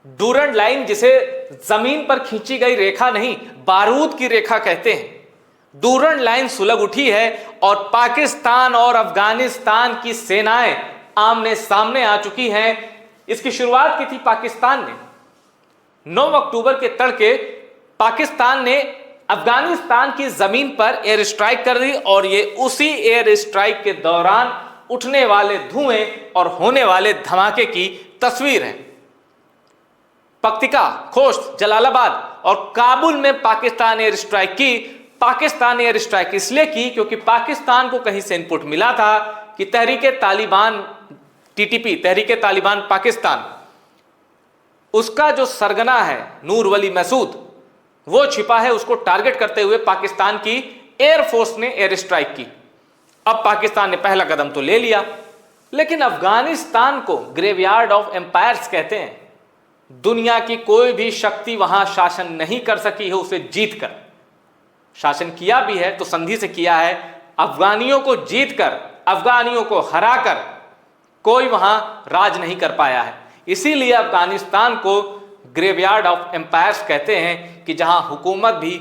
Durand line, जिसे जमीन पर खींची गई रेखा नहीं बारूद की रेखा कहते हैं, डूरंड लाइन सुलग उठी है और पाकिस्तान और अफगानिस्तान की सेनाएं आमने सामने आ चुकी हैं। इसकी शुरुआत की थी पाकिस्तान ने। 9 अक्टूबर के तड़के पाकिस्तान ने अफगानिस्तान की जमीन पर एयर स्ट्राइक कर दी और ये उसी एयर स्ट्राइक के दौरान उठने वाले धुएं और होने वाले धमाके की तस्वीर है। पक्तिका, खोस्त, जलालाबाद और काबुल में पाकिस्तान एयर स्ट्राइक की। पाकिस्तान एयर स्ट्राइक इसलिए की क्योंकि पाकिस्तान को कहीं से इनपुट मिला था कि तहरीके तालिबान टीटीपी, तहरीके तालिबान पाकिस्तान, उसका जो सरगना है नूर वली मसूद, वो छिपा है। उसको टारगेट करते हुए पाकिस्तान की एयरफोर्स ने एयर स्ट्राइक की। अब पाकिस्तान ने पहला कदम तो ले लिया, लेकिन अफगानिस्तान को ग्रेवयार्ड ऑफ एम्पायर्स कहते हैं। दुनिया की कोई भी शक्ति वहां शासन नहीं कर सकी है उसे जीतकर। शासन किया भी है तो संधि से किया है। अफगानियों को जीतकर, अफगानियों को हराकर कोई वहां राज नहीं कर पाया है। इसीलिए अफगानिस्तान को ग्रेवयार्ड ऑफ एम्पायर्स कहते हैं कि जहां हुकूमत भी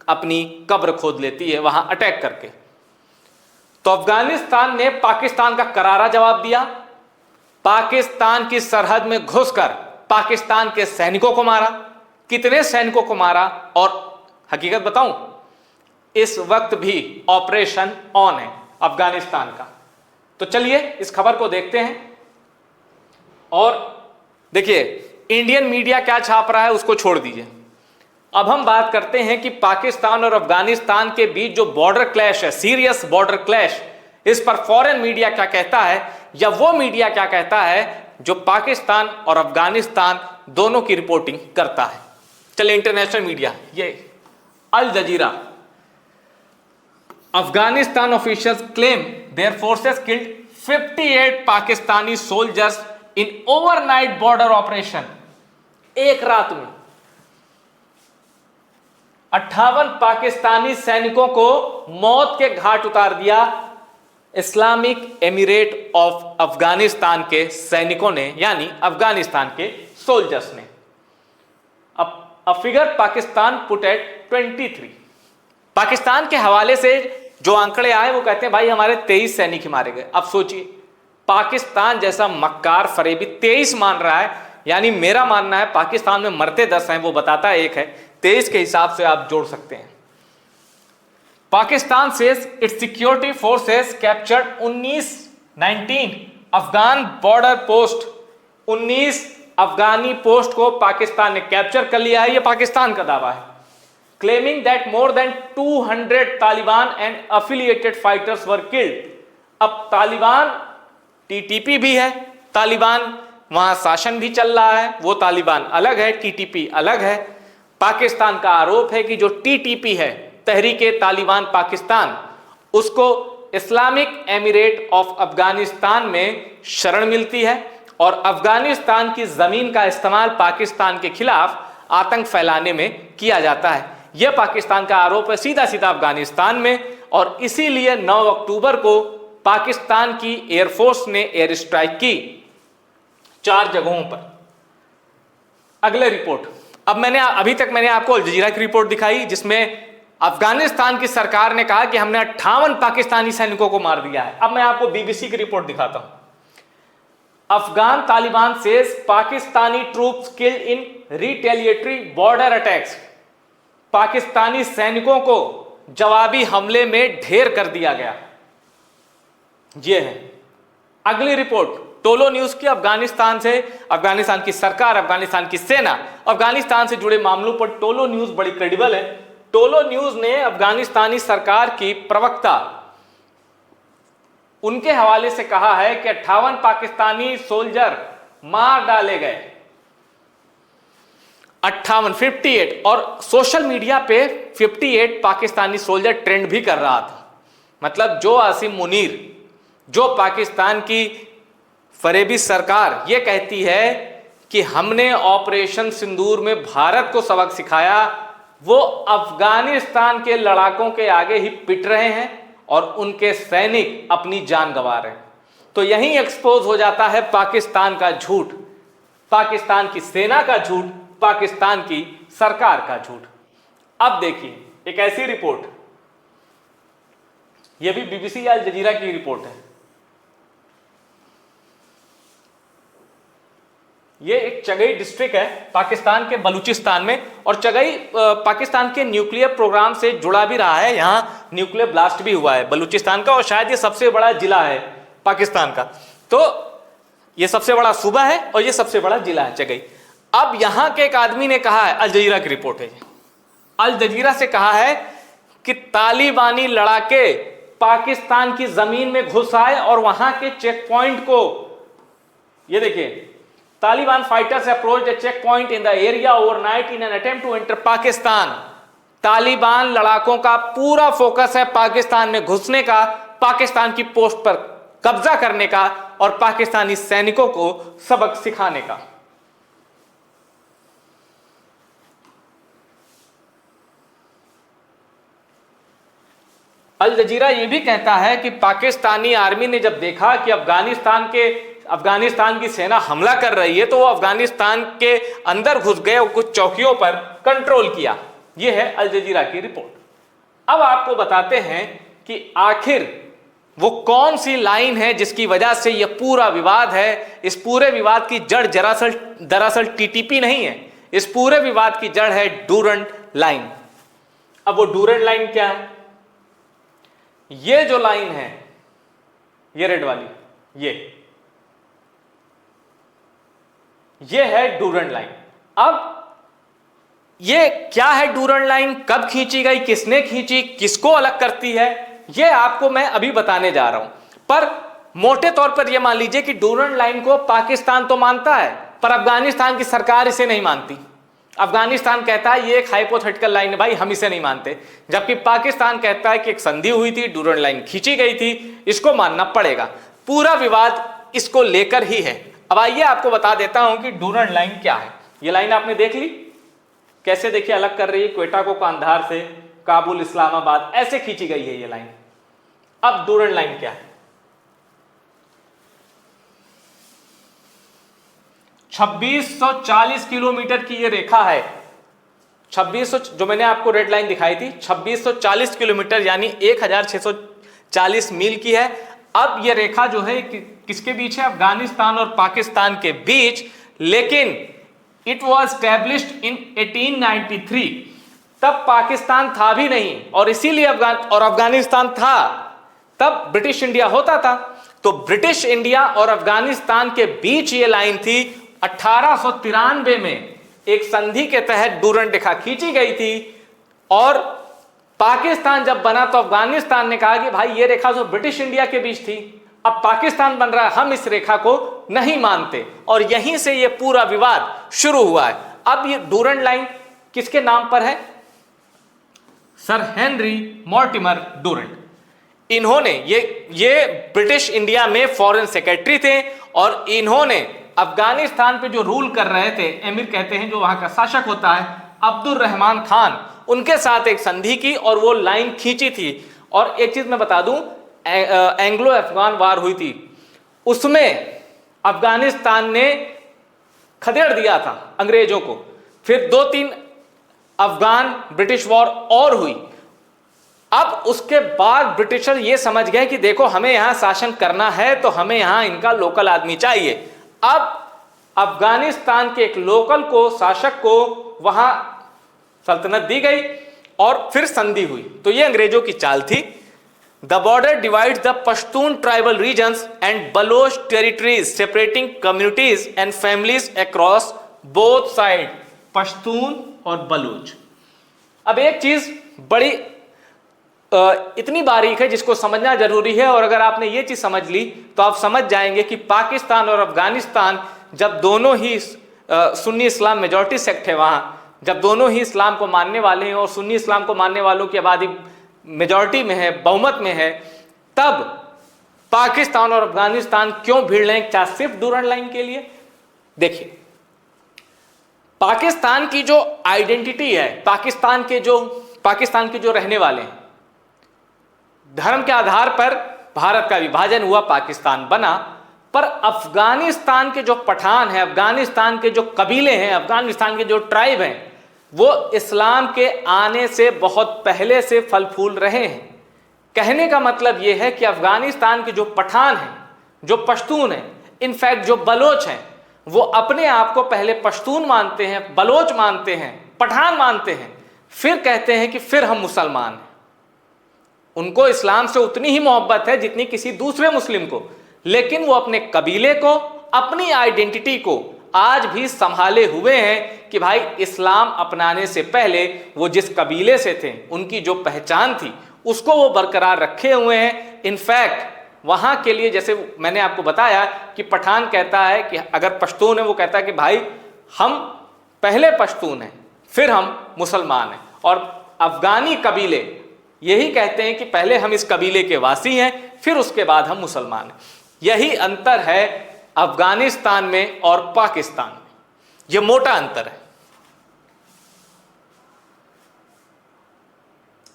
अपनी कब्र खोद लेती है वहां अटैक करके। तो अफगानिस्तान ने पाकिस्तान का करारा जवाब दिया। पाकिस्तान की सरहद में घुसकर पाकिस्तान के सैनिकों को मारा। कितने सैनिकों को मारा और हकीकत बताऊं, इस वक्त भी ऑपरेशन ऑन है अफगानिस्तान का। तो चलिए इस खबर को देखते हैं और देखिए इंडियन मीडिया क्या छाप रहा है उसको छोड़ दीजिए। अब हम बात करते हैं कि पाकिस्तान और अफगानिस्तान के बीच जो बॉर्डर क्लैश है, सीरियस बॉर्डर क्लैश, इस पर फॉरेन मीडिया क्या कहता है या वो मीडिया क्या कहता है जो पाकिस्तान और अफगानिस्तान दोनों की रिपोर्टिंग करता है। चलिए इंटरनेशनल मीडिया, ये Al Jazeera, Afghanistan officials claim their forces killed 58 Pakistani soldiers in overnight border operation. एक रात में 58 पाकिस्तानी सैनिकों को मौत के घाट उतार दिया इस्लामिक एमिरेट ऑफ अफगानिस्तान के सैनिकों ने, यानी अफगानिस्तान के सोल्जर्स ने। अब figure Pakistan put at 23। Pakistan के हवाले से जो आंकड़े आए वो कहते हैं भाई हमारे 23 सैनिक ही मारे गए। अब सोचिए, पाकिस्तान जैसा मक्कार फरेबी 23 मान रहा है, यानी मेरा मानना है पाकिस्तान में मरते 10 हैं, वो बताता है 1 है। 23 के हिसाब से आप जोड़ सकते हैं। Pakistan says it's security forces captured 19 Afghan border post. 19 Afghani post को पाकिस्तान ने कैप्चर कर लिया है, यह पाकिस्तान का दावा है। Claiming that more than 200 Taliban and affiliated fighters were killed. अब तालिबान, टीटीपी भी है, तालिबान वहां शासन भी चल रहा है, वो तालिबान अलग है, टीटीपी अलग है। पाकिस्तान का आरोप है कि जो टीटीपी है, तहरीके तालिबान पाकिस्तान, उसको इस्लामिक एमिरेट ऑफ अफगानिस्तान में शरण मिलती है और अफगानिस्तान की जमीन का इस्तेमाल पाकिस्तान के खिलाफ आतंक फैलाने में किया जाता है। यह पाकिस्तान का आरोप है सीधा सीधा अफगानिस्तान में, और इसीलिए 9 अक्टूबर को पाकिस्तान की एयरफोर्स ने एयर स्ट्राइक की 4 जगहों पर। अगले रिपोर्ट, अब अभी तक मैंने आपको अल जजीरा की रिपोर्ट दिखाई जिसमें अफगानिस्तान की सरकार ने कहा कि हमने 58 पाकिस्तानी सैनिकों को मार दिया है। अब मैं आपको बीबीसी की रिपोर्ट दिखाता हूं। Afghan Taliban says Pakistani troops killed in retaliatory border attacks. Pakistani सैनिकों को जवाबी हमले में ढेर कर दिया गया। यह है अगली रिपोर्ट टोलो न्यूज की। अफगानिस्तान से, अफगानिस्तान की सरकार, अफगानिस्तान की सेना, अफगानिस्तान से जुड़े मामलों पर टोलो न्यूज बड़ी क्रेडिबल है। टोलो न्यूज ने अफगानिस्तानी सरकार की प्रवक्ता, उनके हवाले से कहा है कि 58 पाकिस्तानी सोल्जर मार डाले गए। 58 और सोशल मीडिया पे 58 पाकिस्तानी सोल्जर ट्रेंड भी कर रहा था। मतलब जो आसिम मुनीर, जो पाकिस्तान की फरेबी सरकार ये कहती है कि हमने ऑपरेशन सिंदूर में भारत को सबक सिखाया, वो अफगानिस्तान के लड़ाकों के आगे ही पिट रहे हैं और उनके सैनिक अपनी जान गंवा रहे हैं। तो यहीं एक्सपोज हो जाता है पाकिस्तान का झूठ। पाकिस्तान की सेना का झूठ, पाकिस्तान की सरकार का झूठ। अब देखिए एक ऐसी रिपोर्ट, यह भी बीबीसी अल जजीरा की रिपोर्ट है। ये एक चगई डिस्ट्रिक्ट है पाकिस्तान के बलूचिस्तान में, और चगई पाकिस्तान के न्यूक्लियर प्रोग्राम से जुड़ा भी रहा है। यहां न्यूक्लियर ब्लास्ट भी हुआ है बलूचिस्तान का, और शायद ये सबसे बड़ा जिला है पाकिस्तान का। तो ये सबसे बड़ा सूबा है और ये सबसे बड़ा जिला है चगई। अब यहां के एक आदमी ने कहा है, अल जजीरा की रिपोर्ट है, अल जजीरा से कहा है कि तालिबानी लड़ाके पाकिस्तान की जमीन में घुस आए और वहां के चेक पॉइंट को, ये देखिए, Taliban fighters approached a check point in the area overnight in an attempt to enter Pakistan. Taliban लड़ाकों का पूरा फोकस है पाकिस्तान में घुसने का, पाकिस्तान की पोस्ट पर कब्जा करने का और पाकिस्तानी सैनिकों को सबक सिखाने का। अल जजीरा यह भी कहता है कि पाकिस्तानी आर्मी ने जब देखा कि अफगानिस्तान की सेना हमला कर रही है, तो वो अफगानिस्तान के अंदर घुस गए और कुछ चौकियों पर कंट्रोल किया। यह है अल जजीरा की रिपोर्ट। अब आपको बताते हैं कि आखिर वो कौन सी लाइन है जिसकी वजह से यह पूरा विवाद है। इस पूरे विवाद की जड़ दरअसल टीटीपी नहीं है, इस पूरे विवाद की जड़ है डूरंड लाइन। अब वो डूरंड लाइन क्या है? ये जो लाइन है, ये रेड वाली, ये है डूरंड लाइन। अब ये क्या है डूरंड लाइन, कब खींची गई, किसने खींची, किसको अलग करती है, ये आपको मैं अभी बताने जा रहा हूं। पर मोटे तौर पर यह मान लीजिए कि डूरंड लाइन को पाकिस्तान तो मानता है, पर अफगानिस्तान की सरकार इसे नहीं मानती। अफगानिस्तान कहता है ये एक हाइपोथेटिकल लाइन है भाई, हम इसे नहीं मानते, जबकि पाकिस्तान कहता है कि एक संधि हुई थी, डूरंड लाइन खींची गई थी, इसको मानना पड़ेगा। पूरा विवाद इसको लेकर ही है। अब आइए आपको बता देता हूं कि डूरंड लाइन क्या है। ये लाइन आपने देख ली कैसे, देखिए अलग कर रही है क्वेटा को कांधार से, काबुल इस्लामाबाद, ऐसे खींची गई है ये लाइन। अब डूरंड लाइन क्या है? 2640 किलोमीटर की ये रेखा है। 2600 जो मैंने आपको रेड लाइन दिखाई थी, 2640 किलोमीटर यानी 1640 मील की है। अब ये रेखा जो है किसके बीच है? अफगानिस्तान और पाकिस्तान के बीच। लेकिन इट वॉज स्टैब्लिश्ड इन 1893। तब पाकिस्तान था भी नहीं, और इसीलिए अफगानिस्तान था, तब ब्रिटिश इंडिया होता था। तो ब्रिटिश इंडिया और अफगानिस्तान के बीच ये लाइन थी। 1893 में एक संधि के तहत डूरंड रेखा खींची गई थी, और पाकिस्तान जब बना तो अफगानिस्तान ने कहा कि भाई ये रेखा तो ब्रिटिश इंडिया के बीच थी, अब पाकिस्तान बन रहा है, हम इस रेखा को नहीं मानते, और यहीं से ये पूरा विवाद शुरू हुआ है। अब ये डूरंड लाइन किसके नाम पर है? Sir Henry Mortimer Durand. इन्होंने ये ब्रिटिश इंडिया में फॉरेन सेक्रेटरी थे, और इन्होंने अफगानिस्तान पे जो रूल कर रहे थे, एमिर कहते हैं जो वहां का शासक होता है, अब्दुल रहमान खान, उनके साथ एक संधि की और वो लाइन खींची थी। और एक चीज मैं बता दूं, एंग्लो अफगान वार हुई थी, उसमें अफगानिस्तान ने खदेड़ दिया था अंग्रेजों को। फिर 2-3 अफगान ब्रिटिश वॉर और हुई। अब उसके बाद ब्रिटिशर ये समझ गए कि देखो हमें यहां शासन करना है तो हमें यहां इनका लोकल आदमी चाहिए। अब अफगानिस्तान के एक लोकल को, शासक को वहां सल्तनत दी गई और फिर संधि हुई। तो ये अंग्रेजों की चाल थी। The border divides the Pashtun tribal regions and Baloch territories, separating communities and families across both side, Pashtun और बलूच। अब एक चीज बड़ी इतनी बारीक है जिसको समझना जरूरी है, और अगर आपने ये चीज समझ ली तो आप समझ जाएंगे कि पाकिस्तान और अफगानिस्तान जब दोनों ही सुन्नी इस्लाम मेजॉरिटी सेक्ट है, वहां जब दोनों ही इस्लाम को मानने वाले हैं और सुन्नी इस्लाम को मानने वालों की आबादी मेजॉरिटी में है, बहुमत में है, तब पाकिस्तान और अफगानिस्तान क्यों भिड़ रहे हैं? क्या सिर्फ डूरंड लाइन के लिए? देखिए, पाकिस्तान की जो आइडेंटिटी है, पाकिस्तान के जो रहने वाले हैं, धर्म के आधार पर भारत का विभाजन हुआ, पाकिस्तान बना, पर अफगानिस्तान के जो पठान हैं, अफगानिस्तान के जो कबीले हैं, अफगानिस्तान के जो ट्राइब हैं, वो इस्लाम के आने से बहुत पहले से फल फूल रहे हैं। कहने का मतलब यह है कि अफगानिस्तान के जो पठान हैं, जो पश्तून हैं, इनफैक्ट जो बलोच हैं, वो अपने आप को पहले पश्तून मानते हैं, बलोच मानते हैं, पठान मानते हैं, फिर कहते हैं कि फिर हम मुसलमान हैं। उनको इस्लाम से उतनी ही मोहब्बत है जितनी किसी दूसरे मुस्लिम को, लेकिन वो अपने कबीले को, अपनी आइडेंटिटी को आज भी संभाले हुए हैं कि भाई इस्लाम अपनाने से पहले वो जिस कबीले से थे, उनकी जो पहचान थी, उसको वो बरकरार रखे हुए हैं। इनफैक्ट वहां के लिए, जैसे मैंने आपको बताया कि पठान कहता है कि अगर पश्तून है, वो कहता है कि भाई हम पहले पश्तून हैं, फिर हम मुसलमान हैं। और अफगानी कबीले यही कहते हैं कि पहले हम इस कबीले के वासी हैं, फिर उसके बाद हम मुसलमान हैं। यही अंतर है अफगानिस्तान में और पाकिस्तान में, यह मोटा अंतर है।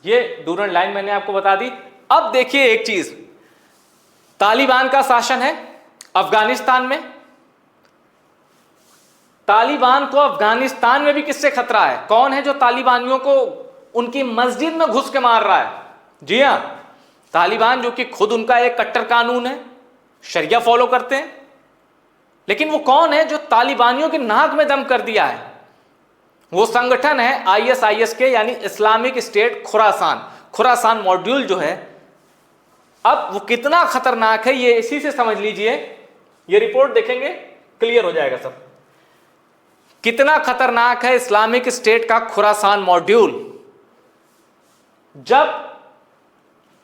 ये डूरंड लाइन मैंने आपको बता दी। अब देखिए एक चीज, तालिबान का शासन है अफगानिस्तान में। तालिबान को अफगानिस्तान में भी किससे खतरा है? कौन है जो तालिबानियों को उनकी मस्जिद में घुस के मार रहा है? जी हां, तालिबान, जो कि खुद उनका एक कट्टर कानून है, शरिया फॉलो करते हैं। लेकिन वो कौन है जो तालिबानियों के नाक में दम कर दिया है? वो संगठन है ISIS के, यानी Islamic State Khorasan. Khorasan module जो है, अब वो कितना खतरनाक है ये इसी से समझ लीजिए। ये रिपोर्ट देखेंगे क्लियर हो जाएगा सब, कितना खतरनाक है इस्लामिक स्टेट का खुरासान मॉड्यूल। जब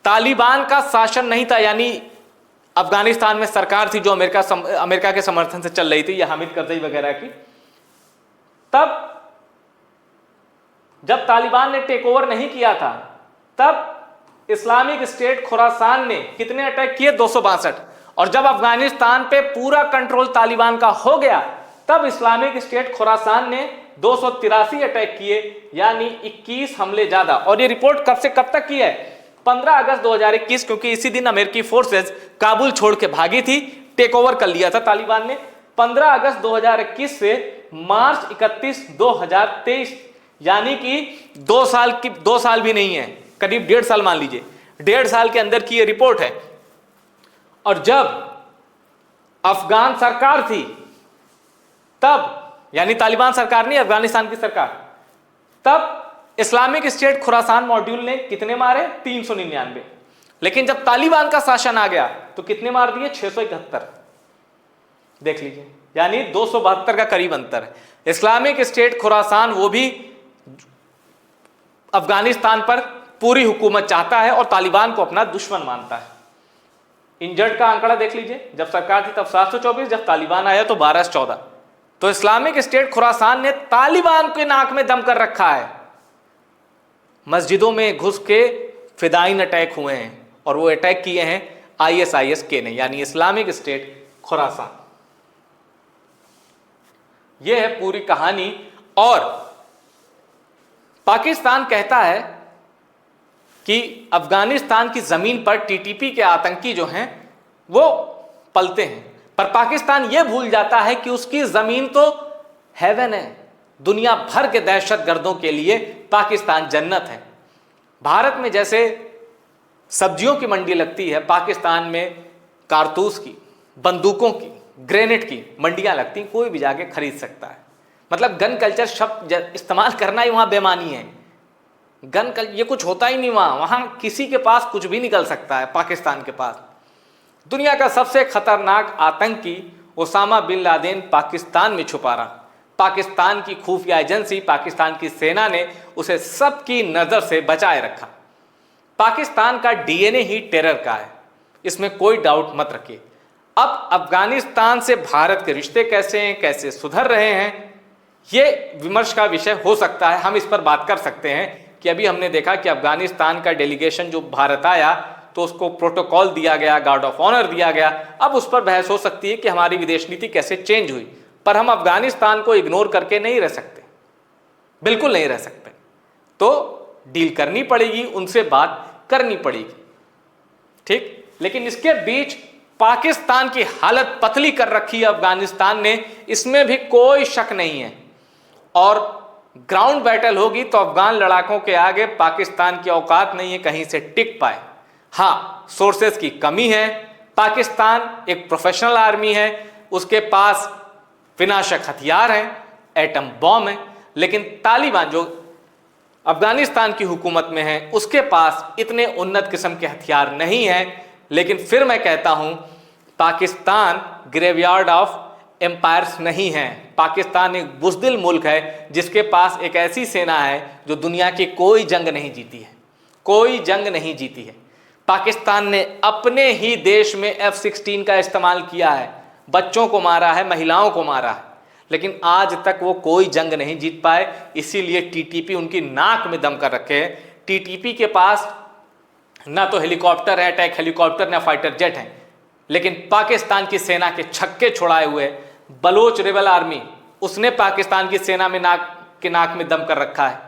तालिबान का शासन नहीं था, यानी अफगानिस्तान में सरकार थी जो अमेरिका के समर्थन से चल रही थी, या हामिद करजई वगैरह की, तब जब तालिबान ने टेक ओवर नहीं किया था, तब इस्लामिक स्टेट खुरासान ने कितने अटैक किए? 262। और जब अफगानिस्तान पे पूरा कंट्रोल तालिबान का हो गया, तब इस्लामिक स्टेट खुरासान ने 283 अटैक किए, यानी 21 हमले ज्यादा। और ये रिपोर्ट कब से कब तक की है? 15 अगस्त 2021, क्योंकि इसी दिन अमेरिकी फोर्सेस काबुल छोड़ के भागी थी, टेक ओवर कर लिया था तालिबान ने। 15 अगस्त 2021 से मार्च 31, 2023, यानी कि 2 साल भी नहीं है, करीब 1.5 साल मान लीजिए, 1.5 साल के अंदर की ये रिपोर्ट है। और जब अफगान सरकार थी तब, यानी तालिबान सरकार नहीं, अफगानिस्तान की सरकार, तब इस्लामिक स्टेट खुरासान मॉड्यूल ने कितने मारे? 399। लेकिन जब तालिबान का शासन आ गया तो कितने मार दिए? 671। देख लीजिए, यानी 272 का करीब अंतर है। इस्लामिक स्टेट खुरासान वो भी अफगानिस्तान पर पूरी हुकूमत चाहता है और तालिबान को अपना दुश्मन मानता है। इंजर्ड का आंकड़ा देख लीजिए, जब सरकार थी तब 724, जब तालिबान आया तो 1214। तो इस्लामिक स्टेट खुरासान ने तालिबान के नाक में दम कर रखा है। मस्जिदों में घुस के फिदाइन अटैक हुए हैं, और वो अटैक किए हैं ISIS के ने, यानी इस्लामिक स्टेट खुरासान। यह है पूरी कहानी। और पाकिस्तान कहता है कि अफगानिस्तान की जमीन पर TTP के आतंकी जो हैं वो पलते हैं, पर पाकिस्तान यह भूल जाता है कि उसकी जमीन तो हेवन है। दुनिया भर के दहशतगर्दों के लिए पाकिस्तान जन्नत है। भारत में जैसे सब्जियों की मंडी लगती है, पाकिस्तान में कारतूस की, बंदूकों की, ग्रेनेड की मंडियां लगती, कोई भी जाके खरीद सकता है। मतलब गन कल्चर शब्द इस्तेमाल करना ही वहां बेमानी है। गन कल्चर ये कुछ होता ही नहीं वहां किसी के पास कुछ भी निकल सकता है। पाकिस्तान के पास दुनिया का सबसे खतरनाक आतंकी ओसामा बिन लादेन पाकिस्तान में छुपा रहा। पाकिस्तान की खुफिया एजेंसी, पाकिस्तान की सेना ने उसे सबकी नजर से बचाए रखा। पाकिस्तान का DNA ही टेरर का है, इसमें कोई डाउट मत रखिए। अब अफगानिस्तान से भारत के रिश्ते कैसे हैं, कैसे सुधर रहे हैं, ये विमर्श का विषय हो सकता है। हम इस पर बात कर सकते हैं कि अभी हमने देखा कि अफगानिस्तान का डेलीगेशन जो भारत आया तो उसको प्रोटोकॉल दिया गया, गार्ड ऑफ ऑनर दिया गया। अब उस पर बहस हो सकती है कि हमारी विदेश नीति कैसे चेंज हुई, पर हम अफगानिस्तान को इग्नोर करके नहीं रह सकते, बिल्कुल नहीं रह सकते। तो डील करनी पड़ेगी, उनसे बात करनी पड़ेगी, ठीक। लेकिन इसके बीच पाकिस्तान की हालत पतली कर रखी है अफगानिस्तान ने, इसमें भी कोई शक नहीं है। और ग्राउंड बैटल होगी तो अफगान लड़ाकों के आगे पाकिस्तान की औकात नहीं है कहीं से टिक पाए। हाँ, सोर्सेस की कमी है। पाकिस्तान एक प्रोफेशनल आर्मी है, उसके पास विनाशक हथियार हैं, एटम बॉम्ब है, लेकिन तालिबान जो अफगानिस्तान की हुकूमत में है उसके पास इतने उन्नत किस्म के हथियार नहीं है। लेकिन फिर मैं कहता हूं, पाकिस्तान ग्रेवयार्ड ऑफ एम्पायर्स नहीं है। पाकिस्तान एक बुज़दिल मुल्क है जिसके पास एक ऐसी सेना है जो दुनिया की कोई जंग नहीं जीती है, कोई जंग नहीं जीती है। पाकिस्तान ने अपने ही देश में F-16 का इस्तेमाल किया है, बच्चों को मारा है, महिलाओं को मारा है, लेकिन आज तक वो कोई जंग नहीं जीत पाए। इसीलिए टीटीपी उनकी नाक में दम कर रखे है। टीटीपी के पास ना तो हेलीकॉप्टर है, अटैक हेलीकॉप्टर, ना फाइटर जेट है, लेकिन पाकिस्तान की सेना के छक्के छुड़ाए हुए बलोच रेबल आर्मी, उसने पाकिस्तान की सेना में नाक में दम कर रखा है।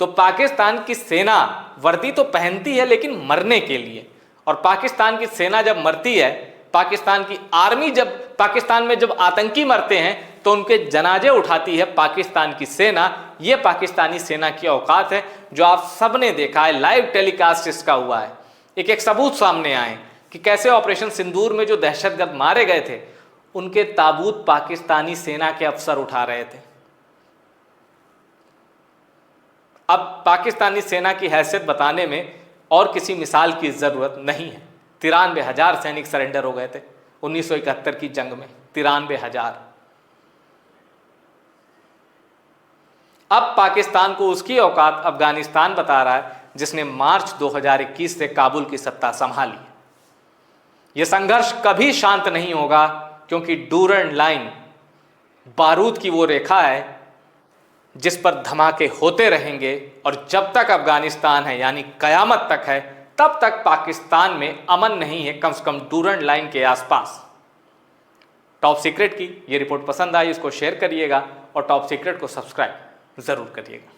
तो पाकिस्तान की सेना वर्दी तो पहनती है लेकिन मरने के लिए, और पाकिस्तान की सेना जब मरती है, पाकिस्तान की आर्मी जब पाकिस्तान में जब आतंकी मरते हैं तो उनके जनाजे उठाती है पाकिस्तान की सेना। ये पाकिस्तानी सेना की औकात है जो आप सबने देखा है, लाइव टेलीकास्ट इसका हुआ है। एक सबूत सामने आए कि कैसे ऑपरेशन सिंदूर में जो दहशतगर्द मारे गए थे उनके ताबूत पाकिस्तानी सेना के अफसर उठा रहे थे। अब पाकिस्तानी सेना की हैसियत बताने में और किसी मिसाल की जरूरत नहीं है। 93,000 सैनिक सरेंडर हो गए थे 1971 की जंग में, 93,000। अब पाकिस्तान को उसकी औकात अफगानिस्तान बता रहा है जिसने मार्च 2021 से काबुल की सत्ता संभाली। यह संघर्ष कभी शांत नहीं होगा क्योंकि डूरंड लाइन बारूद की वो रेखा है जिस पर धमाके होते रहेंगे, और जब तक अफगानिस्तान है यानी कयामत तक है, तब तक पाकिस्तान में अमन नहीं है, कम से कम डूरंड लाइन के आसपास। टॉप सीक्रेट की ये रिपोर्ट पसंद आई, इसको शेयर करिएगा और टॉप सीक्रेट को सब्सक्राइब जरूर करिएगा।